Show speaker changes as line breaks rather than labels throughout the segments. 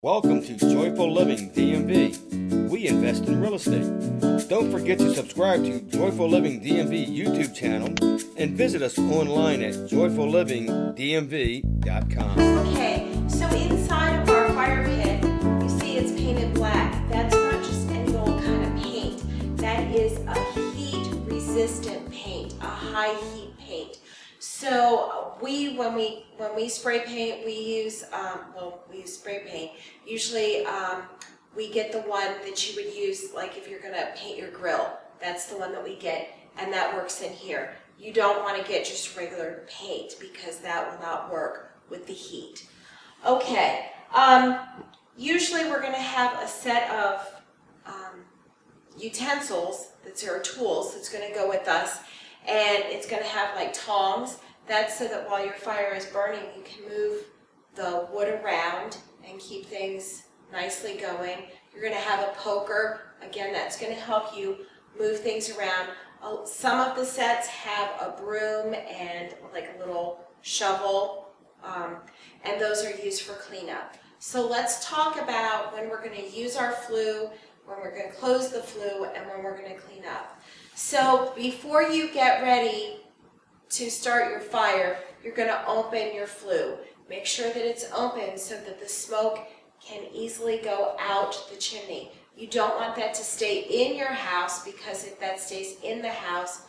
Welcome to Joyful Living DMV. We invest in real estate. Don't forget to subscribe to Joyful Living DMV YouTube channel and visit us online at joyfullivingdmv.com.
Okay, so inside of our fire pit, you see it's painted black. That's not just any old kind of paint. That is a heat-resistant paint, a high-heat paint. So when we spray paint, we use spray paint. Usually we get the one that you would use, like if you're gonna paint your grill. That's the one that we get, and that works in here. You don't want to get just regular paint because that will not work with the heat. Okay, usually we're gonna have a set of utensils, that's our tools, that's gonna go with us. And it's going to have like tongs. That's so that while your fire is burning, you can move the wood around and keep things nicely going. You're going to have a poker. Again, that's going to help you move things around. Some of the sets have a broom and like a little shovel, and those are used for cleanup. So let's talk about when we're going to use our flue, when we're going to close the flue, and when we're going to clean up. So before you get ready to start your fire, you're going to open your flue. Make sure that it's open so that the smoke can easily go out the chimney. You don't want that to stay in your house, because if that stays in the house,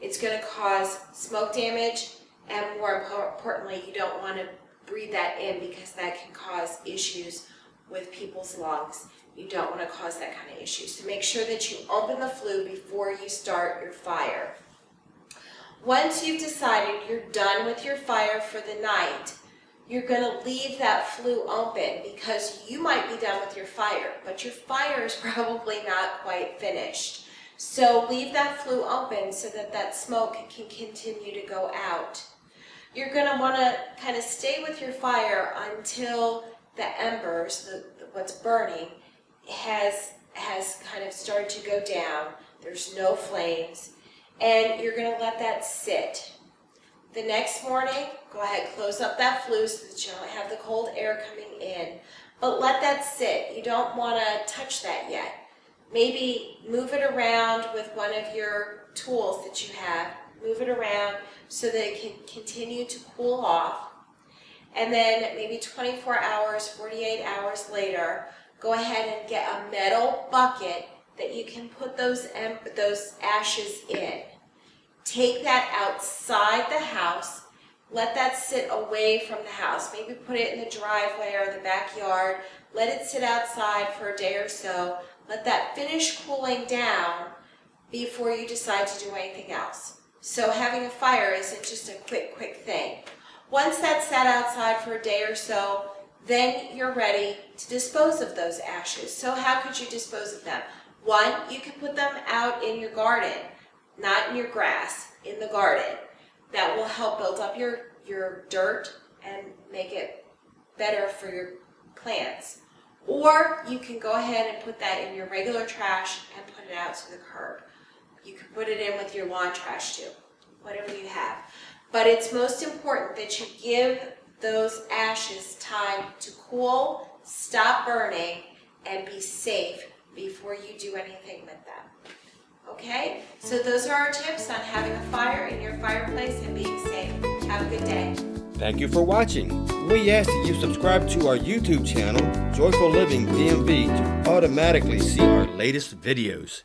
it's going to cause smoke damage, and more importantly, you don't want to breathe that in because that can cause issues with people's lungs. You don't want to cause that kind of issue. So make sure that you open the flue before you start your fire. Once you've decided you're done with your fire for the night, you're going to leave that flue open because you might be done with your fire, but your fire is probably not quite finished. So leave that flue open so that that smoke can continue to go out. You're going to want to kind of stay with your fire until the embers, what's burning, has kind of started to go down. There's no flames, and you're going to let that sit. The next morning, go ahead, close up that flue so that you don't have the cold air coming in, but let that sit. You don't want to touch that yet. Maybe move it around with one of your tools that you have. Move it around so that it can continue to cool off. And then maybe 24 hours, 48 hours later, go ahead and get a metal bucket that you can put those ashes in. Take that outside the house. Let that sit away from the house. Maybe put it in the driveway or the backyard. Let it sit outside for a day or so. Let that finish cooling down before you decide to do anything else. So having a fire isn't just a quick thing. Once that's sat outside for a day or so, then you're ready to dispose of those ashes. So how could you dispose of them? One, you can put them out in your garden, not in your grass, in the garden. That will help build up your dirt and make it better for your plants. Or you can go ahead and put that in your regular trash and put it out to the curb. You can put it in with your lawn trash too, whatever you have. But it's most important that you give those ashes time to cool, stop burning, and be safe before you do anything with them. Okay? So those are our tips on having a fire in your fireplace and being safe. Have a good day.
Thank you for watching. We ask that you subscribe to our YouTube channel, Joyful Living DMV, to automatically see our latest videos.